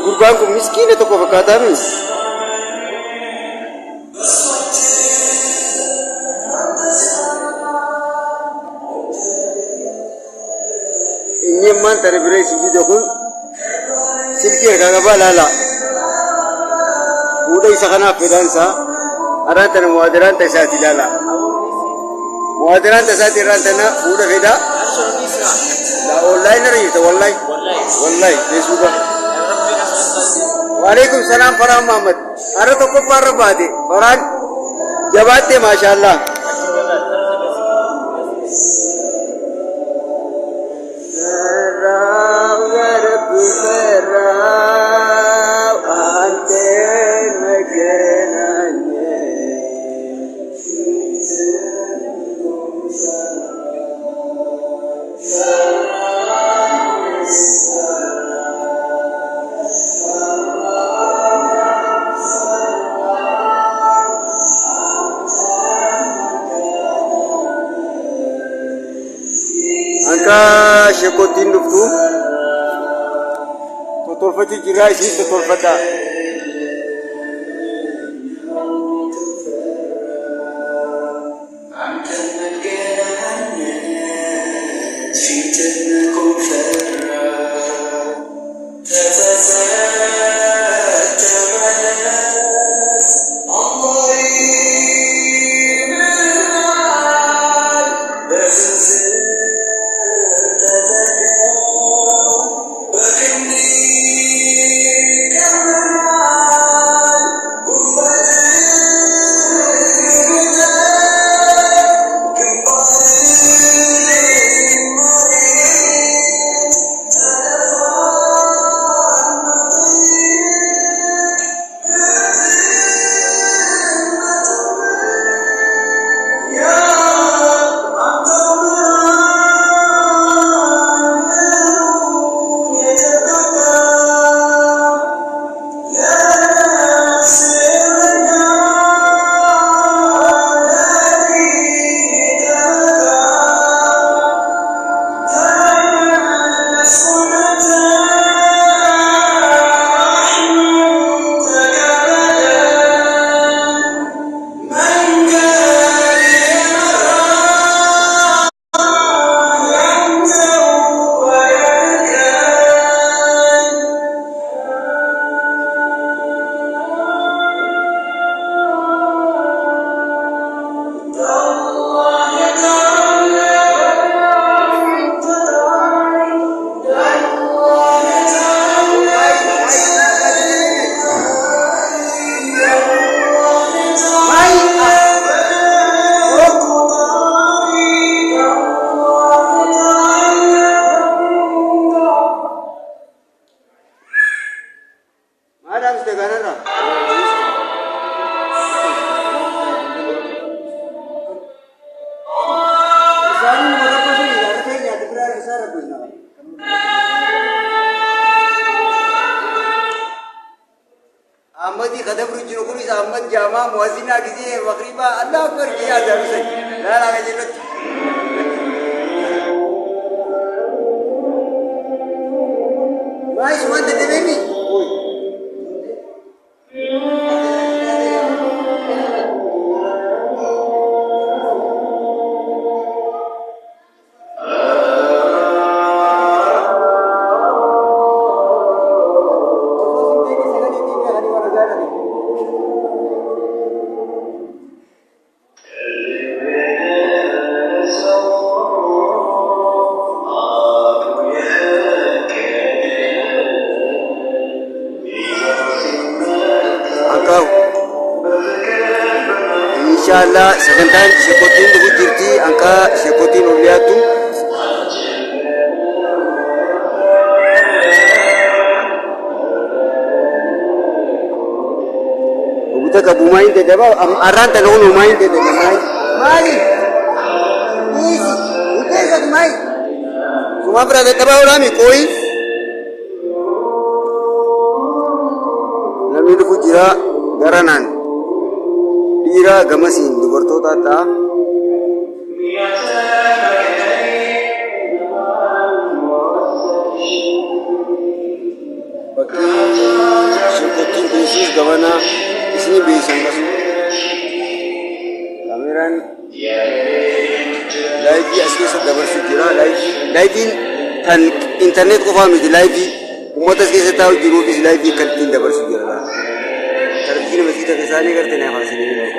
Gurbaanku miskiina tokko fakkaataa miti. Inni ammaan tana bira isin fide kun silkii harkaa qabaa laala. Fuudha isa kanaaf fedhaan isaa araan tana muwaadiraan ta'a isaati laala. Muwaadiraan ta'a isaati irraan tana fuudha fedhaa. Wallahi jirta wallahi Facebooka. Waalaikum salam Farhan Muhammad. Ada toko parra baate Farhan jabaate masyaallah. Angka shekotin duftu totolfati jira isi totolfata Ahmadi kadang berujung kulis Ahmad jama muazina gizi wakriba Allah pergi ada bisa dah lah jelut. Baik semua tadi ni. Insyaallah sebentar sekotin dulu jirti angka sekotin uliatu umain dede ba aranta no umain dede mai easy utesa mai cuma berada taba ulami koi namni dhufu jira garanaan dhiira gamasiin dubartoota ta'a Syukutin bisnis gimana? Isini bisa nggak sih? Kameran live asli sudah bersujira live kan internet ko faham di live umat asli saya tahu juru di live kan tidak bersujira lah. Terkini masih kita kesana kerja nih hasil ini loh.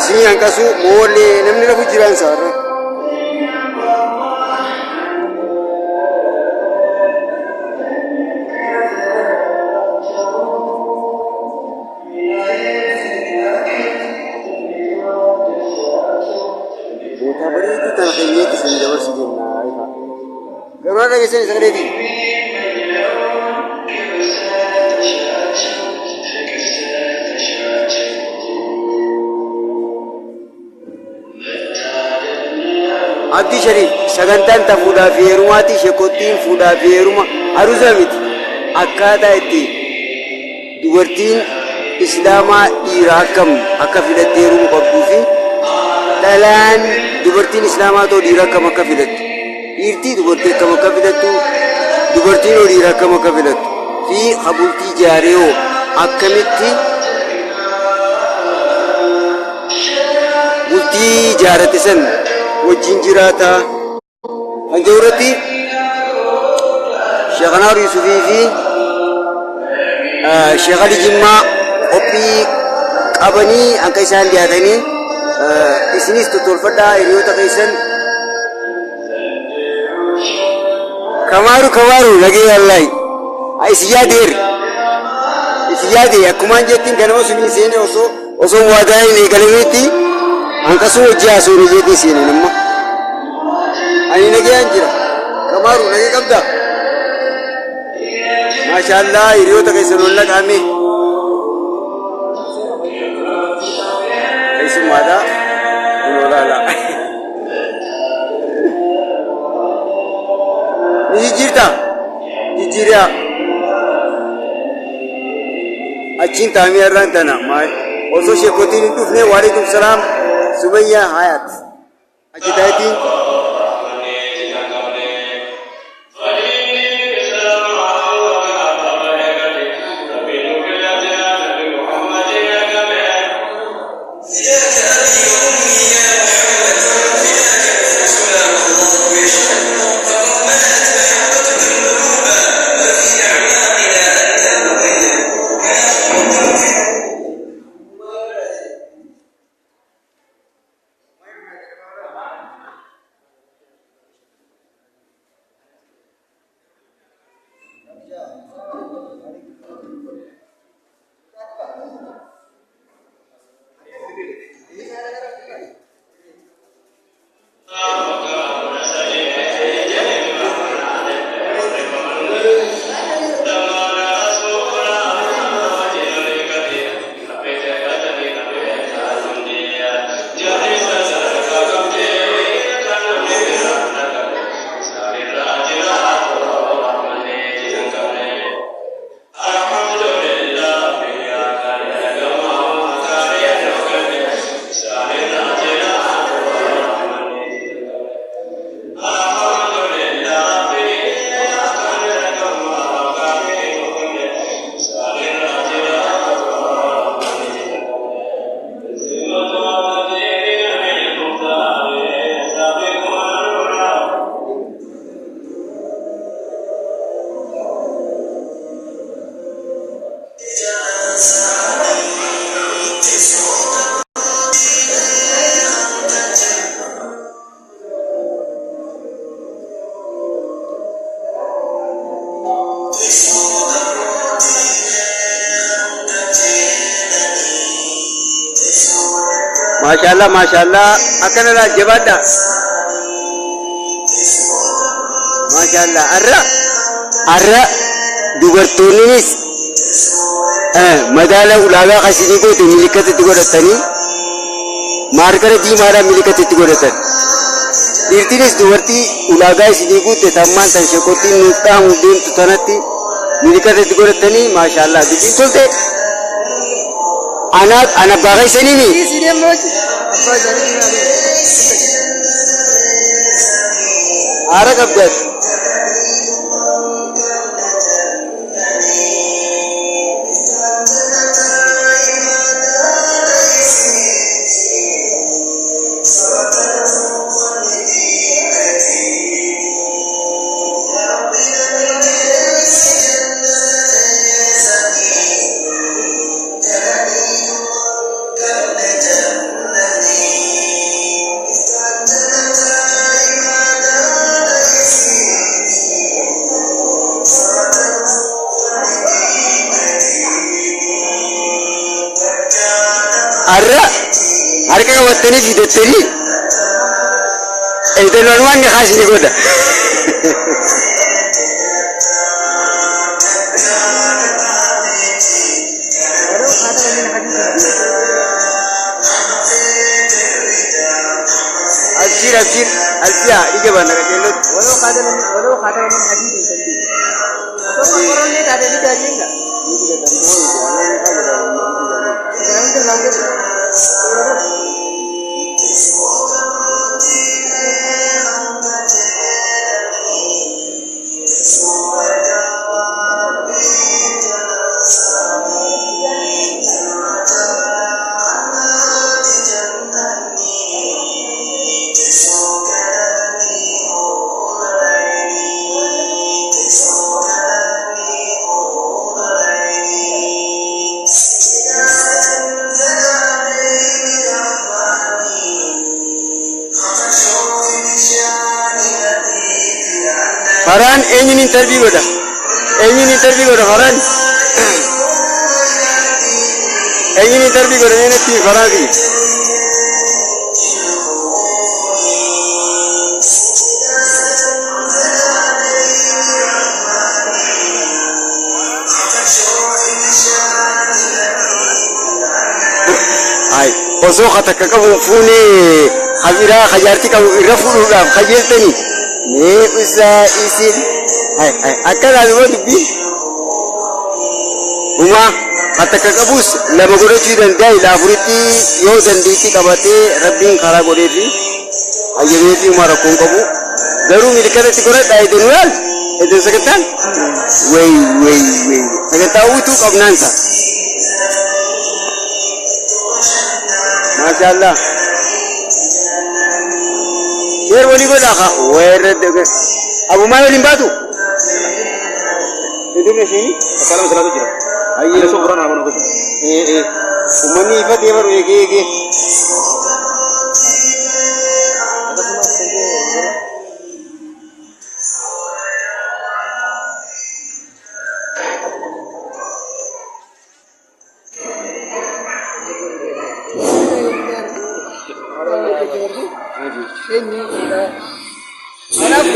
Sini yang kasu mole namni rafu jiran sarra bota bari itu tanah kayaknya di sini jawab sini nah itu gimana lagi sini sekarang ini Abdi Sharif sagantaan ta fuudhaa fi heerumaati sheekottiin fuudhaa fi heeruma aruusa miti akkaataa itti dubartiin islaamaa dhiiraa akkam akka filattee heerumuu qabduu fi dhalaan dubartiin islaamaa ta'u dhiiraa akkam akka filattu dhiirtii dubartii akkam akka filattu dubartiin hoo dhiiraa akkam akka filattu fi habultii jaaree hoo akkamitti bultii jaarate san wajjin jiraata hanjawrati Sheekh Anwar Yusufii fi Sheekh Ali Jimmaa qophii qabanii akka isaan dhiyaatanii isinis tottolfadhaa hiriyoota keessan kamaaru nagee wallahi isi yaade akkumaan jettiin ganama sunii seene osoo waadaa hin eegalamitti Angkasu jasu ni jadi sini nama. Ani lagi anjir. Kamaru lagi kamda. Masya Allah, iriyo tak kisah nolak kami. Kisah mana? Nolala. Ni jirta, jiria. Acin tami orang tanah. Also syekotin itu ne Waalaikumsalam. Subaya Hayat. Acitaiti. ما شاء الله أكن لا جبادة ما شاء الله أرى دوبرتونيس مدالا أولاغا خسيني كو تملكة تقولتني ماركر دي مارا ملكة تقولتن إرتينس دوبرتي أولاغا سيني كو تتمان تنشكوتي نوتا مدين تتنتي ملكة تقولتني ما شاء الله بيجي كلته أنا باغي سنيني أرى كبد harka kawattani fidattani eedalaan waan gahaasni godha أبشر ألفيا إيجا بنا كجلد ولو خاتم من حديد سندي أتوقع قرآن ليه تادي تادينga Farhan eenyuun interview godha Farhan eenyuun interview godha neenatti Farhan ay osoo khatakka qabu fuune khabira khajarti qabu irra fuudhuudhaaf qajeeltanii nee usaa isin akkana dubbi uma khatakka qabus lama godhachuu danda'a ila afuritti yoo dandeetti qabatee rabbiin karaa godheefi ayyameefi uma rakkoon qabu garuu milkatatti godhadha edenuudhaan eden sagantaan way sagantaa utuu qabnaansa maashaallah Yer wali ko daka, wer dega. Abu Mayo limbatu. Itu ni sini. Kalau masalah tu jira. Ayo sobran nama nak tu. Umani ifat dia baru ege. Ini sudah Arab.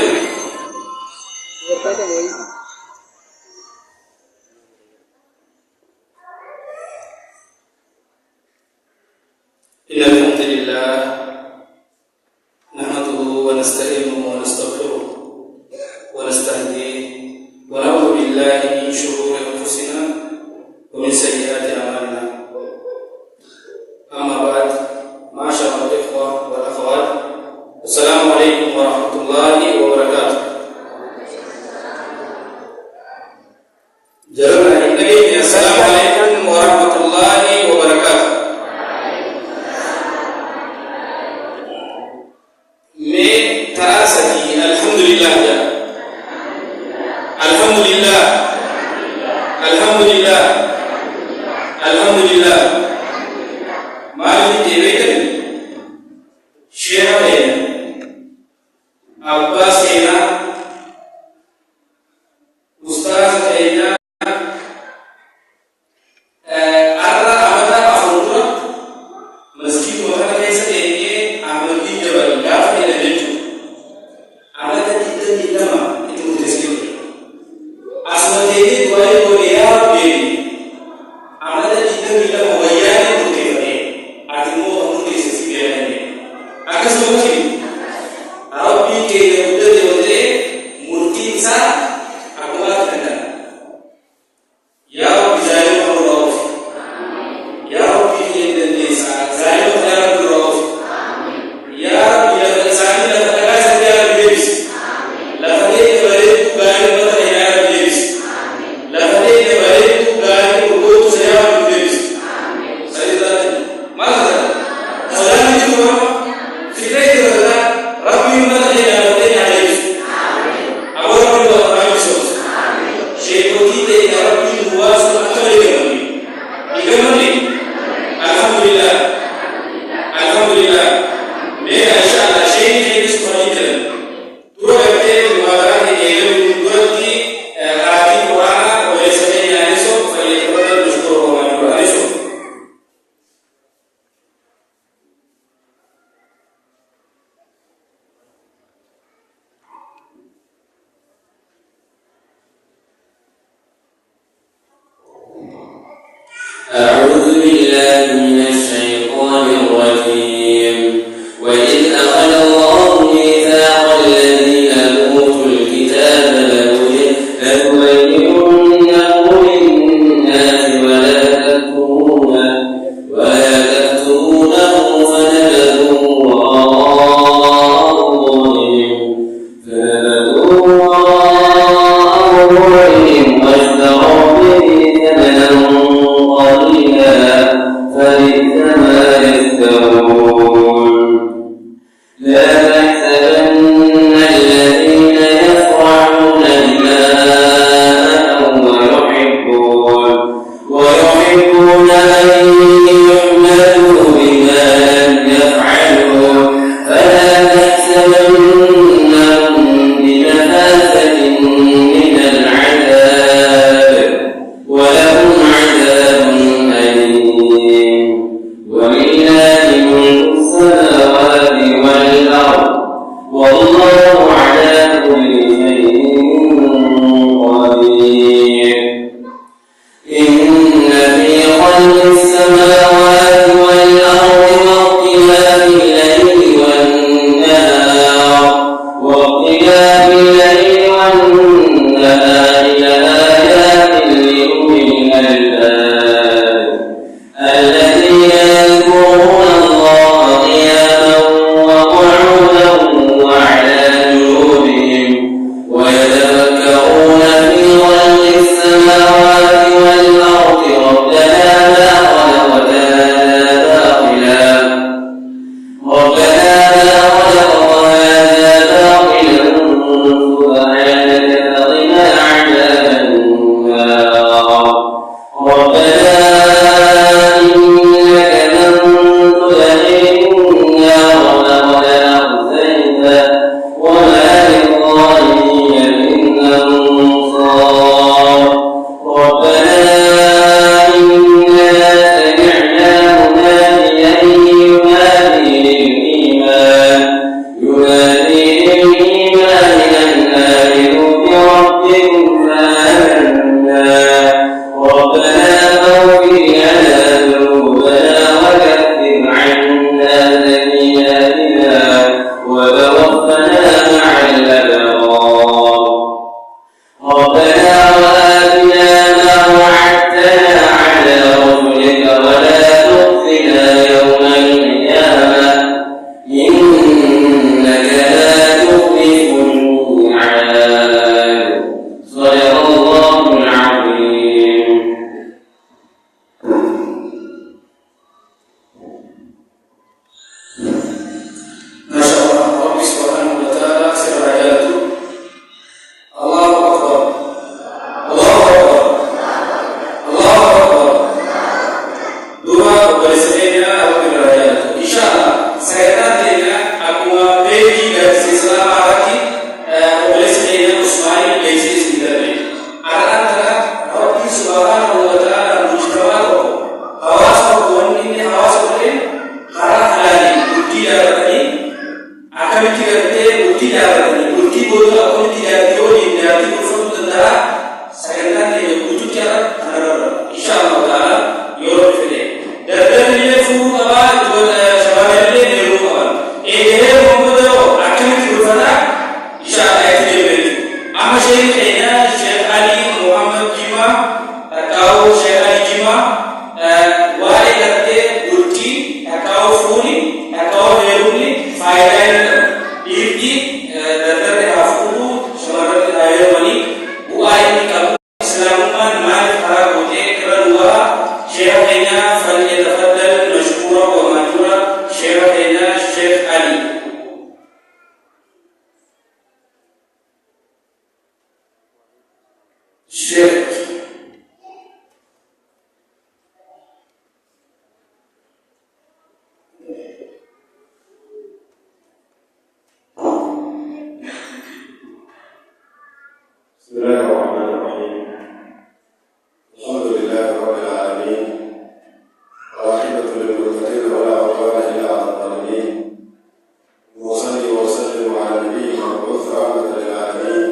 Berkata boy. Alhamdulillah. Nahmaduhu wa nasta'inuhu wa nastaghfiruh wa nastahdihi wa na'udzu billahi min shururi anfusina wa min sayyiati a'malina. Amma ba'd, ma'asyiral ikhwah wal akhwat. Assalamualaikum warahmatullahi wabarakatuh. Jalan ini assalamualaikum warahmatullahi wabarakatuh. Me tarasati alhamdulillah ya. Alhamdulillah. Alhamdulillah. Alhamdulillah. Mari kita share Abbas Kena Ustaz Kena Arra Amada Afrudra Masjid Muhammad شيء سبحانه دور أبتدي المبادرة يجيبون دورتي آتي قرانا وليس بين أنسو فليتفضل مشكور ومجبور أنسو. أعوذ بالله من الشيطان الرجيم. وإذ أخذ الله ميثاق الذين أوتوا الكتاب لتبيننه للناس ولا تكتمونه فنبذوه وراء ظهورهم واشتروا به ثمنا قليلا فبئس ما يشترون. لا تحسبن الذين يفرحون بما آتوا ويحبون أن يحمدوا بما لم يفعلوا فلا تحسبنهم بمفازة من العذاب ولهم عذاب أليم. ولله ملك السماوات والأرض والله على كل شيء قدير. إن في خلق السماوات والأرض واختلاف الليل والنهار لآيات لأولي الألباب الذين يذكرون الله قياما وقعودا وعلى جنوبهم ويتفكرون في خلق السماوات والأرض ربنا ما خلقت هذا باطلا سبحانك فقنا عذاب النار. ربنا إنك من تدخل النار فقد أخزيته وما للظالمين من أنصار. ربنا إننا سمعنا مناديا ينادي للإيمان أن آمنوا بربكم فآمنا. ربنا فاغفر لنا ذنوبنا وكفر عنا سيئاتنا وتوفنا مع الأبرار. ربنا وآتنا ما وعدتنا على رسلك ولا تخزنا يوم القيامة إنك لا تخلف الميعاد. صدق الله العظيم. ما شاء الله رب سبحانه وتعالى سر حياته. الله أكبر الله أكبر الله أكبر. دعاء برسالنا أو حياته إن شاء الله سيدنا أكما بيجي لسلسلة عربي وبرسالنا أسماعيل ليس سيدنا على رب سبحانه وتعالى مجتمعه حواسه وأنني حواسه خرج على akan kita bukti bukti bodoh akan tidak dioni dari kursus tentara saya nanti butuh cara insyaallah taala yoro fide dan ini semua apa sebab ini rumah ini bodoh akan kita insyaallah itu lebih ama Syekh Ali Muhammad Jima atau Syekh Ali Jima wali kate bukti atau funi atau deruni faidah Irti dari hafulu semarat ayat wali buai kamu Islaman mal harakote kedua syekhnya falyatafaddal mashkura wa majura syekhnya Syekh Ali. Syekh النبي المبعوث رحمة للعالمين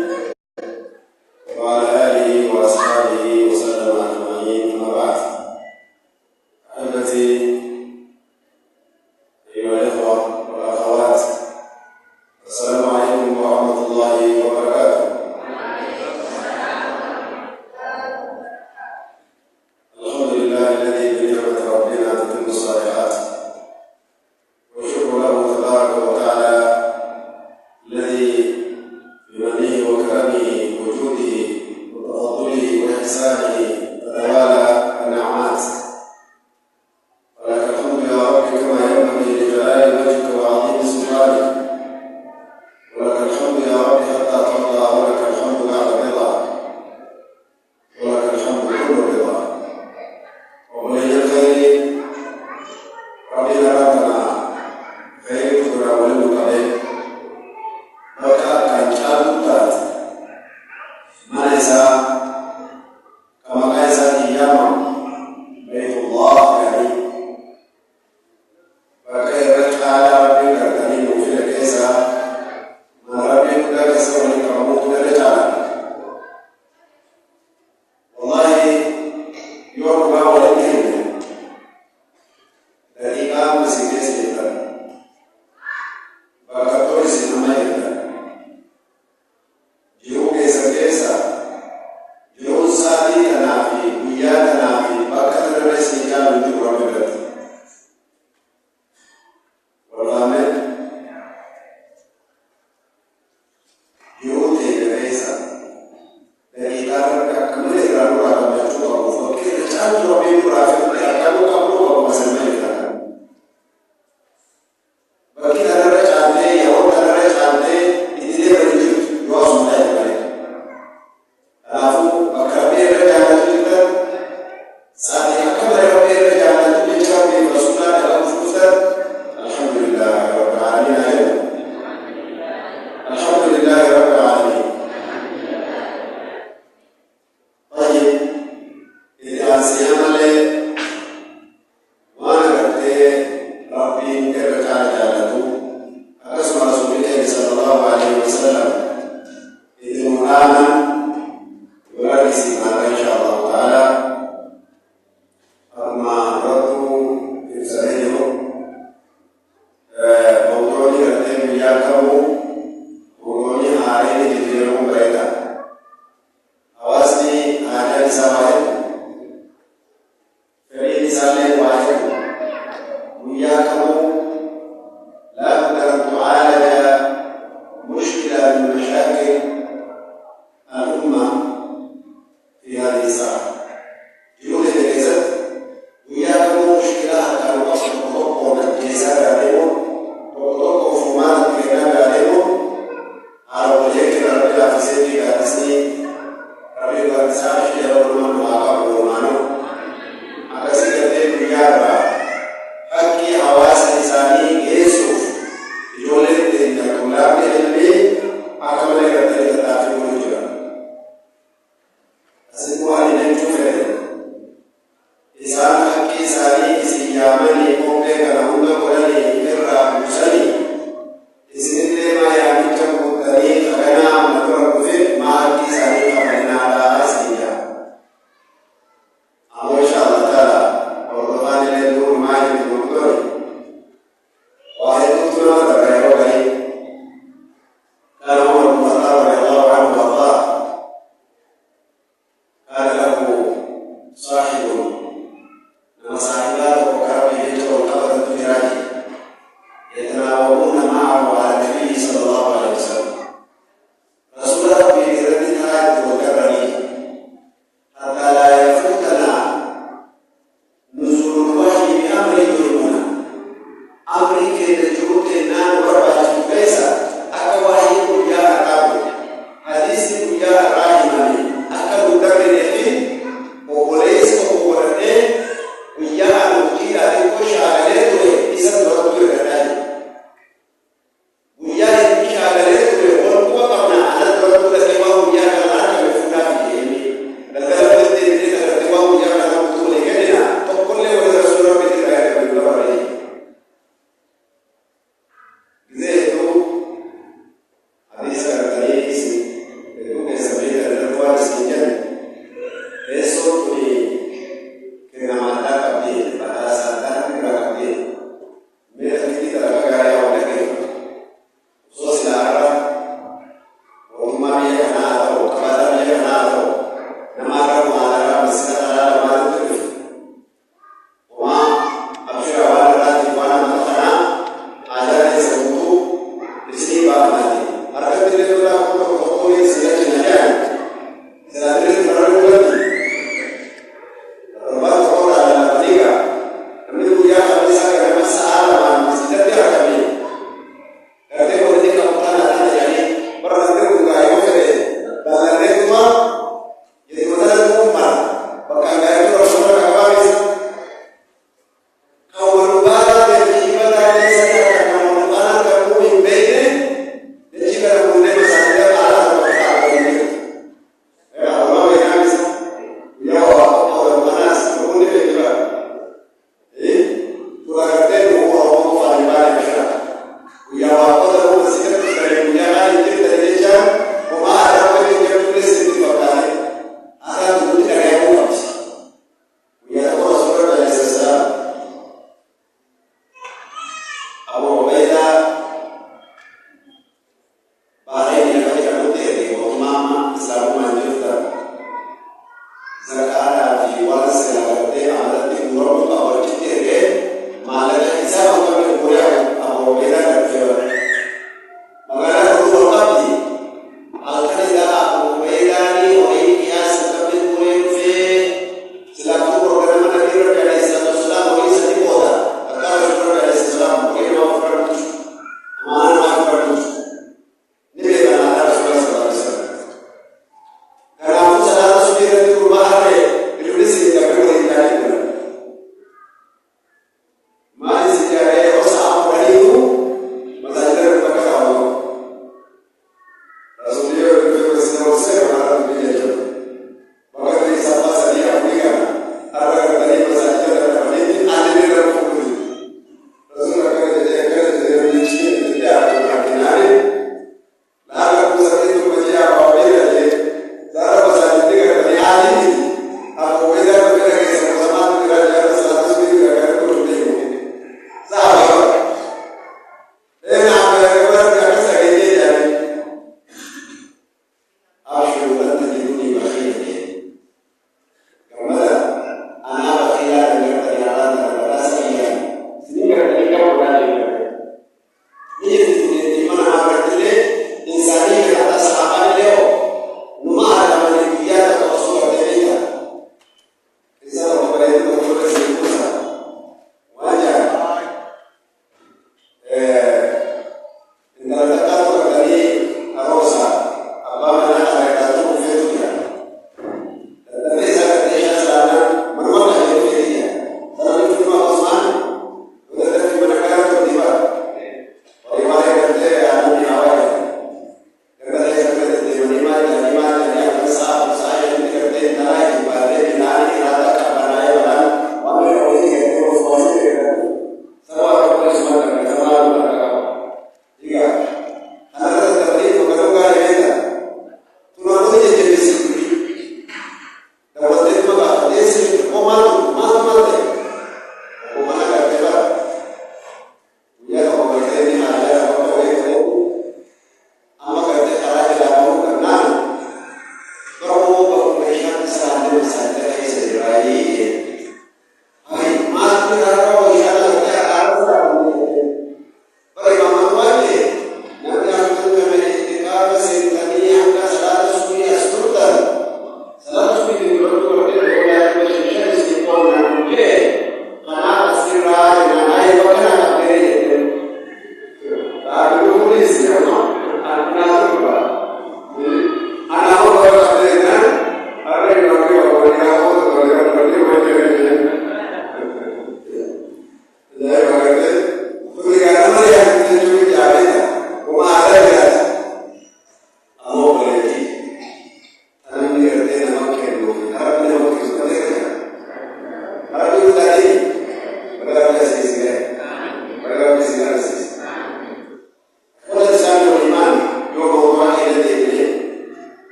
وعلى آله وأصحابه وسلم أجمعين. أما بعد، أحبتي أيها الإخوة والأخوات، السلام عليكم ورحمة الله وبركاته. الحمد لله الذي بنعمة ربنا تتم الصالحات، وشكر له تبارك وتعالى الذي بمنه وكرمه وجوده وتفضله وإحسانه تتوالى النعمات. ولك الحمد يا رب كما ينبغي لجلال وجهك وعظيم سلطانك، ولك الحمد يا رب حتى ترضى، ولك الحمد بعد الرضا، ولك الحمد كل الرضا. ومن الخير ربنا ربنا خير تقرا ولد قبل وكان كان شاطر ما ليس كما ليس ايام بيت الله يعني وكيف على ربك الكريم في الكيسة ما ربك لك سوى الكرموت لك. والله يوم ما ولدين الذي قام بسياسة Bagaimana sih namanya? Jauh kesa, jauh sahaja tanafi, dia tanafi, bagaimana sih jalan itu berbeda? Pertama, jauh kesa, dari cara kemana lalu ada macam apa? Kita cakap lebih berafik, kamu apa masalah mereka? Bagi negara cantik, ya orang negara cantik ini dia berjudi, dua semua yang baik. Lalu akhirnya berjalan juga, saat yang akhirnya berjalan juga jauh di Rasulullah dalam khususnya. Alhamdulillah Rabbil Alamin. Alhamdulillah Rabbil Alamin. Baik, ini hasilnya malah mana kata Rabbi kerja Rasul sallallahu alaihi wasallam itu mengaman berisi maka insyaallah taala amma ratu insaniyo mawdu'ni yang yakamu mawdu'ni hari ini di rumah mereka awasni ada di sawah dari misalnya wajib yakamu لا بد أن تعالج مشكلة من مشاكل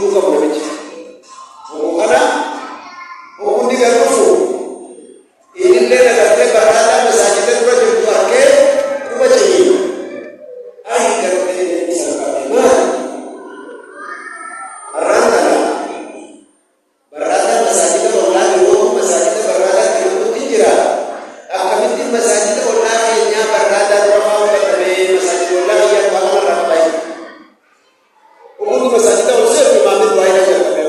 buka boleh. Karena hukum di garufu ini lena kata berada masjid itu berjumpa ke ubacai. Air garufu ini bisa berapa? Berada masjid itu orang dulu masjid itu berada di untuk hijrah. Akan itu masjid itu orangnya berada berapa berapa masjid orang yang bakal ramai. Hukum masjid itu harus imam itu aja jaga.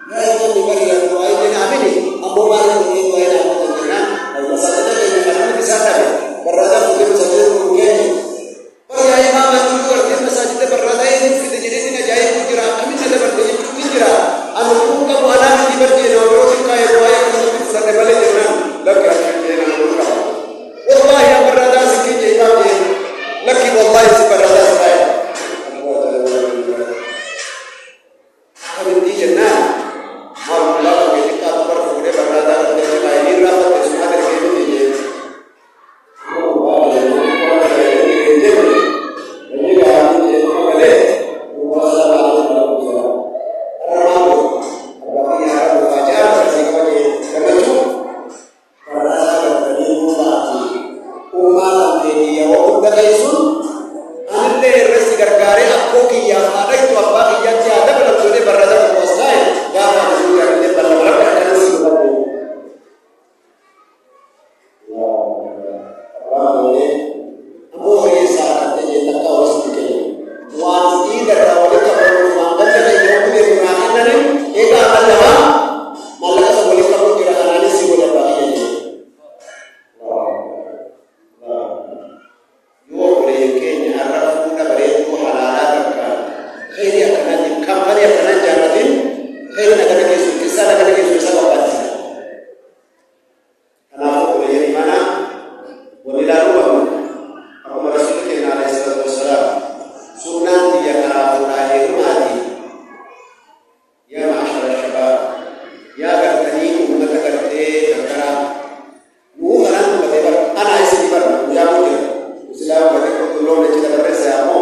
Nah itu bukan yang doa ini kami ni. Abu Bakar ini doa ini aku tentukan. Masjid itu yang bisa ada. Berada mungkin masjid itu mungkin. Percaya imam itu berarti masjid itu berada ini kita jadi ini jaya hijrah. Kami tidak berarti hijrah. Anu kamu anak di berarti orang kaya doa yang lebih besar daripada jangan. Lagi akhirnya orang. Allah yang berada sekian imam ini. Lagi Allah yang berada saya. Kami di jannah. Allah ketika berfungsi berada di dalam ini rapat semua dari ini. Allah yang berada di dalam ini kami boleh bersalah dalam jalan. Ramadhan, bagi yang belajar bersihkan karena itu berasa dari umat ini yang udah isun, anda resi gargare aku kian ada itu apa kian tiada dalam dunia berada di posai. Jangan juga di dalam berada dan seperti itu. Aku ini saat ini tak tahu seperti wansi dari awal itu baru makan jadi yang punya makan ini, ega adalah malah sebelum kamu kira ini sih boleh pakai ini. Yo boleh kayaknya arah pun ada itu halal kan. Ini akan nanti kampanye akan jadiin. Ini akan kisah akan kisah apa sih? Kenapa boleh di mana? Boleh lalu aku merasukin alaihi wasallam. Sunnah dia kalau lahir mati. Ya masyarakat syabab. Ya bertani umat kerja terkara. Bukan betul. Anak istri baru. Ya betul. Islam betul belum cerita bersama.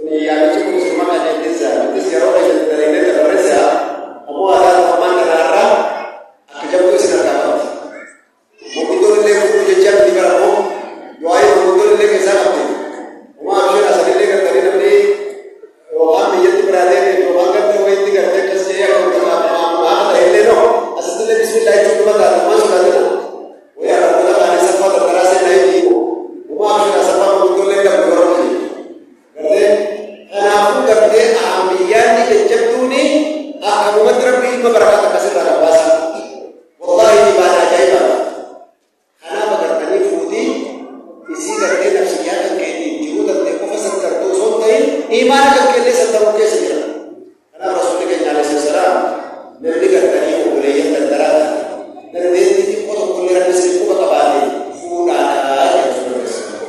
Ini yang cukup semangat yang desa. Itu siapa yang dari negara Malaysia? Kamu ada teman negara? Aku jauh sinar kamu. Mungkin lelaki jejak di kamu. Doa mungkin lelaki sangat. Kamu harus asal lelaki dari nabi. Orang menjadi berada di ruang kerja itu kerja kerja yang apa ini no. Asal lelaki Bismillah itu cuma tak masuk ada. Wah orang kita ada sempat terasa naik itu. Kamu harus asal mungkin lelaki berorang ini. Kerja. Aku kerja ambian di kerja tu ni. Aku menterap ilmu berkata kasih pada bahasa. Wallahi ibadah ajaib. Karena berkata ni fudi isi kerja nafsiyat yang ini juga tertemu fasad kartu sontai iman kerja setahun kesini. Karena Rasulullah Sallallahu Alaihi Wasallam nabi kata ni boleh yang terdarat dan dia itu foto kuliran mesti buka kabali fuda yang sudah selesai.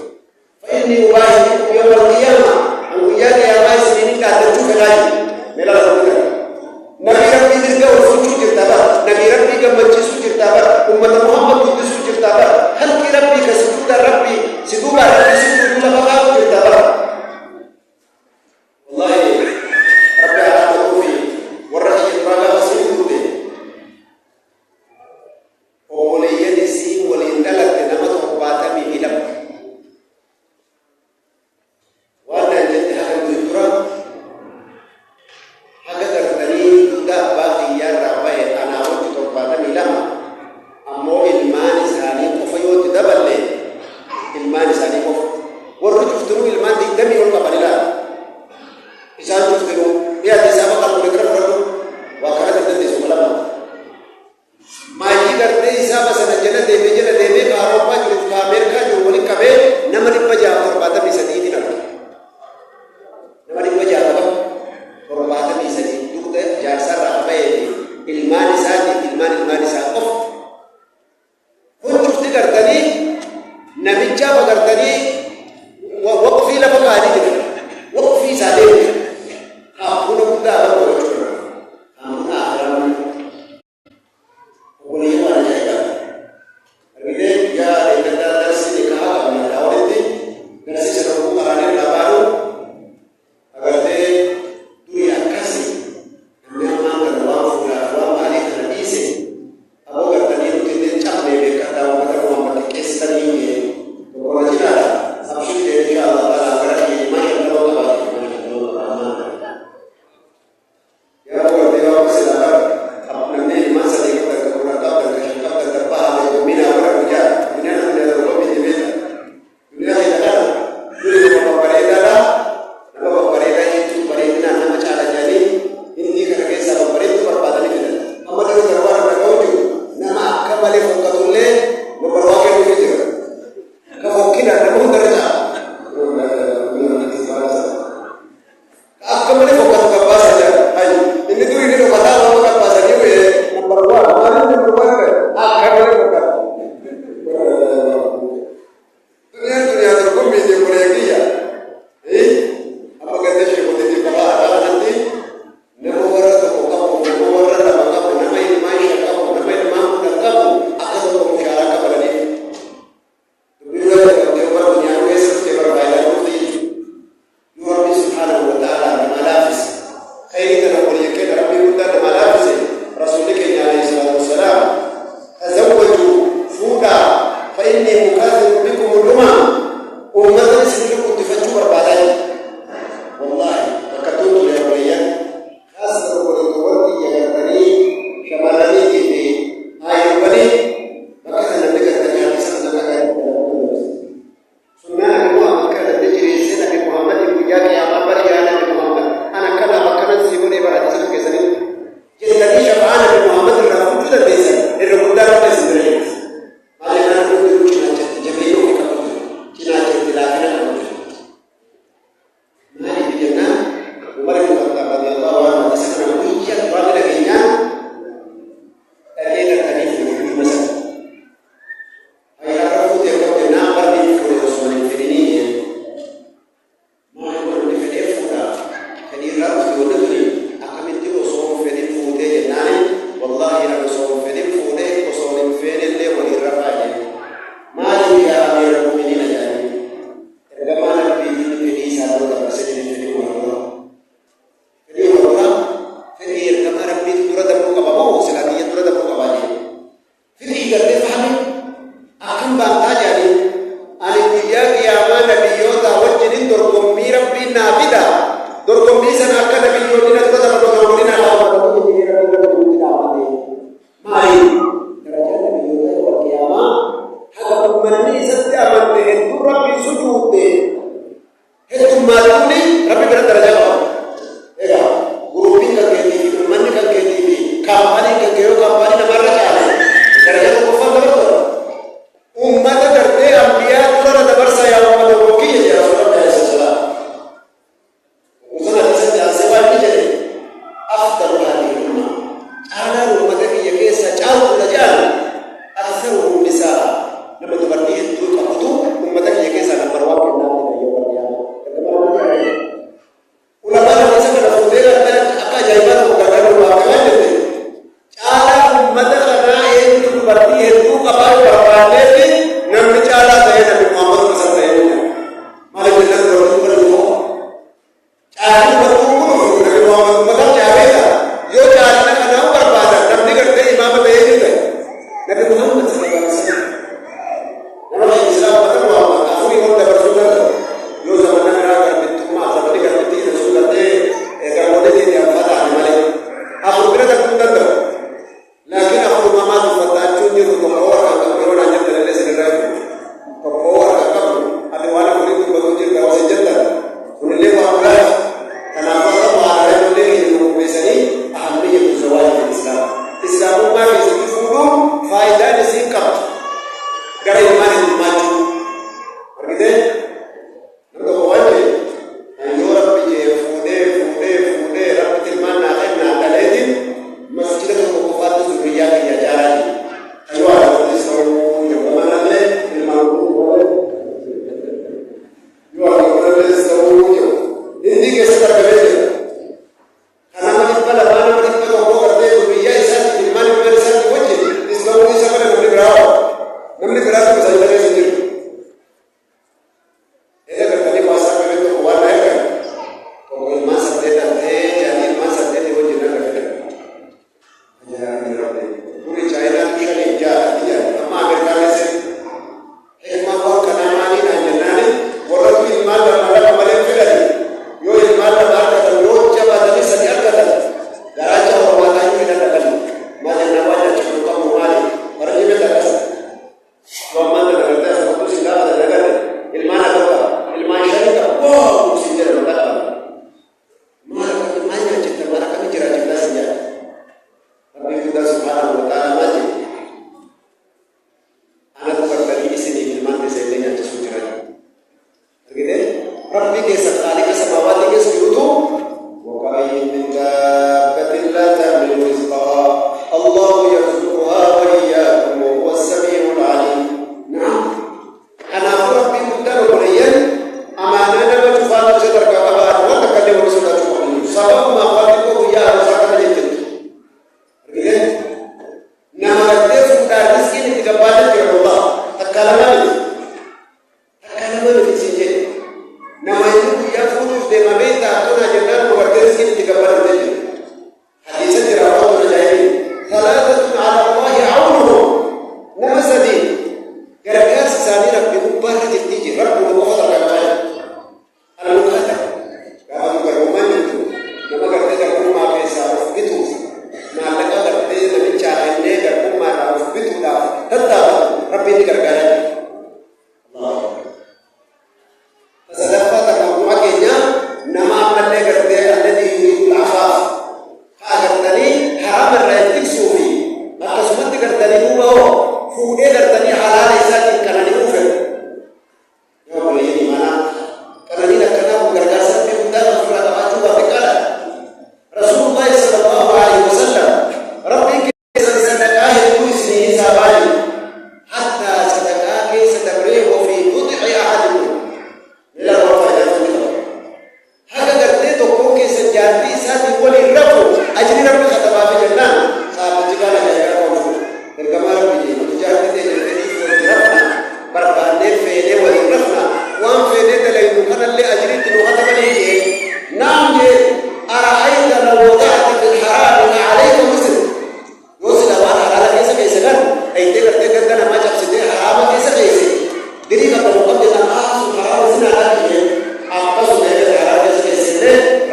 Ini ubah yang berkiamat. Angkuyat yang masih ini kata juga lagi. Mela lakukan. Nabi Rabbi dirga sujud jirtabar. Nabi Rabbi ka masjid sujud jirtabar. Umat Muhammad itu sujud jirtabar. Hal ki Rabbi ka sujud Rabbi. Siduba Rabbi sujud ulama jirtabar. Wallahi Rabbi ala tufi warajil raga sujud. Oleh disi oleh dalat nama tu bata mi hilang. Wala jadi hal itu agar tertani sudah bagi yang ramai anak itu pada milam. Amo ilman isani ko fayo tidak balle. Ilman isani ko. Waru justru ilman di demi orang kapanila. Isani justru dia disama kalau negara baru. Wakar itu di sekolah. Maji kerja isama senjata demi Eropa juga Amerika juga boleh kabe. Nama dipaja pada bisa diizinkan. Nama dipaja apa? Perubahan bisa didukte jasa ramai ilman isani of kunci kartani nabi jawab kartani wakfi la fakadi wakfi sadeh aku nak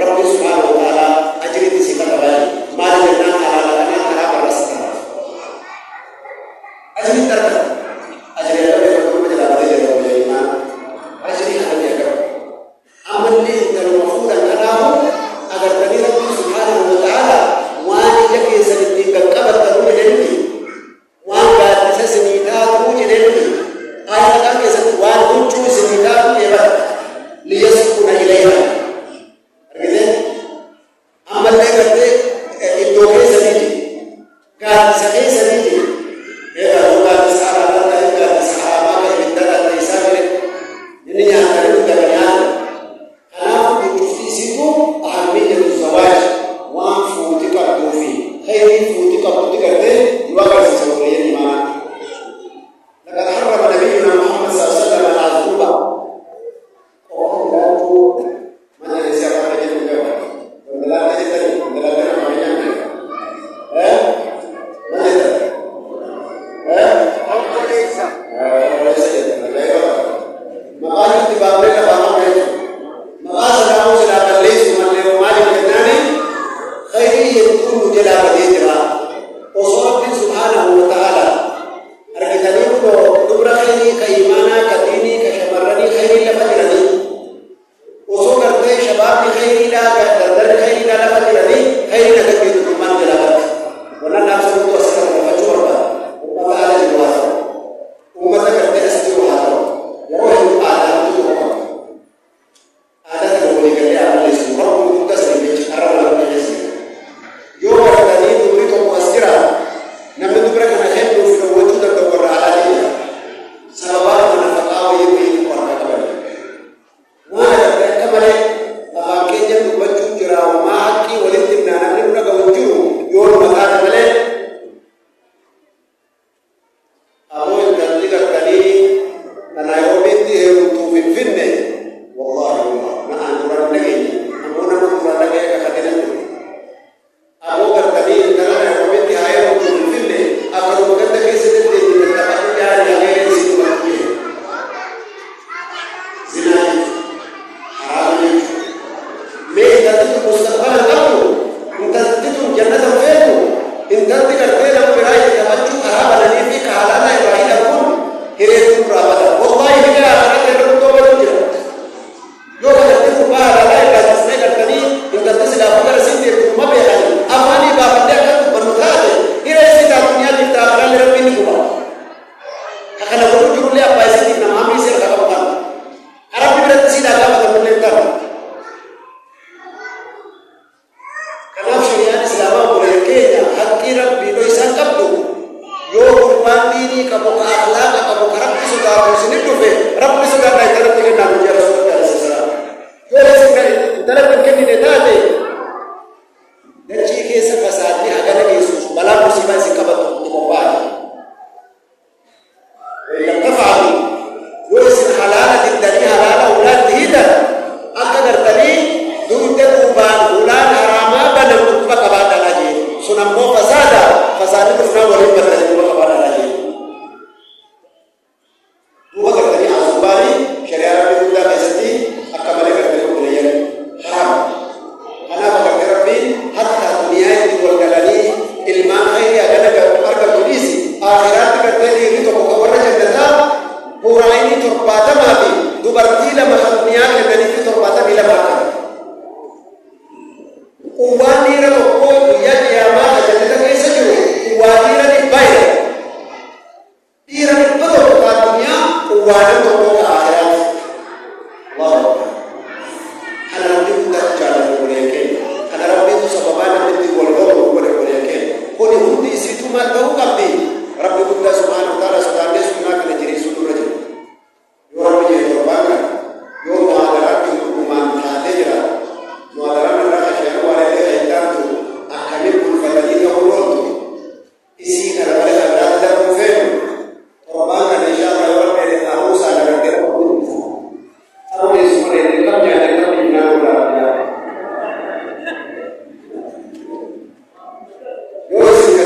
رب سبحانه وتعالى malee gartee iddoo keessa ni jira. Gaaddisa keessa ni jira. Egaa gaaddisa araabaa ta'e gaaddisa haramaa kan ibidda dhaabne isaa fire inni nyaatanii guddaa nyaata. Kanaaf cuftiisitu ahammiyyatu zawaaj waan fuuti qabduu fi khayrii fuuti qabdutti gartee yoo agarsiisa waliin imaana. لقد حرم نبينا محمد صلى الله عليه وسلم العذوبة Yo, si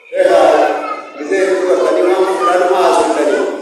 Saya, kita itu tadi malam sudah masuk tadi.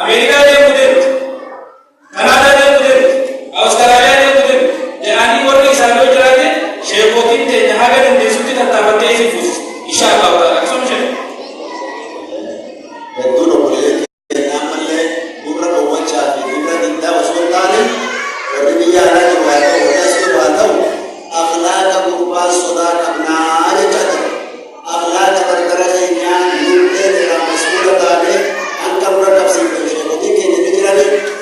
Amerika dia mudir شاء الله تعالى كم شيء بدون ولا نعمل بكرة بوجه في بكرة الدعوة سلطان وربيع راجع وهذا ورسول وهذا أخلاق قربان صداق أبناء جدر أخلاق تركرهnya mungkin dalam sekolah tadi angka berapa sih jadi kita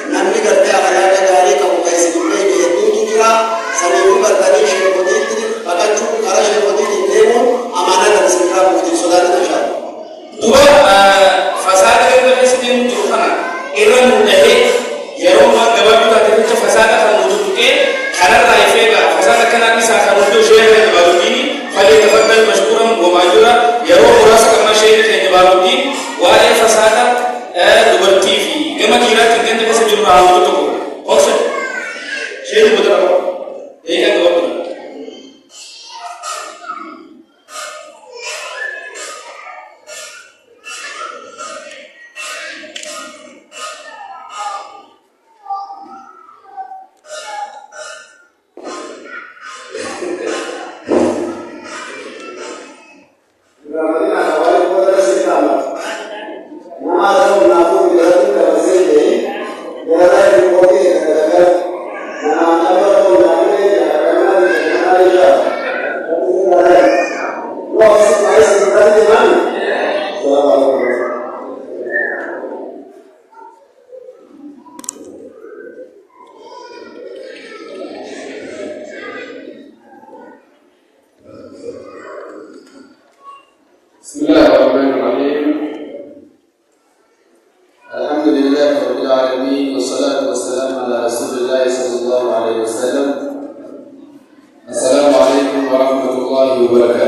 nanti kerja akhlak dari kamu kasih dulu ini itu juga selalu bertani seperti itu akan cukup kalau seperti itu amanah dan segera bukti saudara insya Allah. dua fasad itu mesti diukurkan iran mudah ya rumah gawat kita itu fasad akan wujudnya karena raifega fasad akan bisa akan wujud syekh baru ini فليتفضل مشكورا ومأجورا يروح راسك ما شيء في نبالودي وهي فسادة دبرتي في كما كيرات كنت بس جرب عامل تقول أقصد شيء بدر إيه كان دبرتي بسم الله الرحمن الرحيم الحمد لله رب العالمين والصلاة والسلام على رسول الله صلى الله عليه وسلم السلام عليكم ورحمة الله وبركاته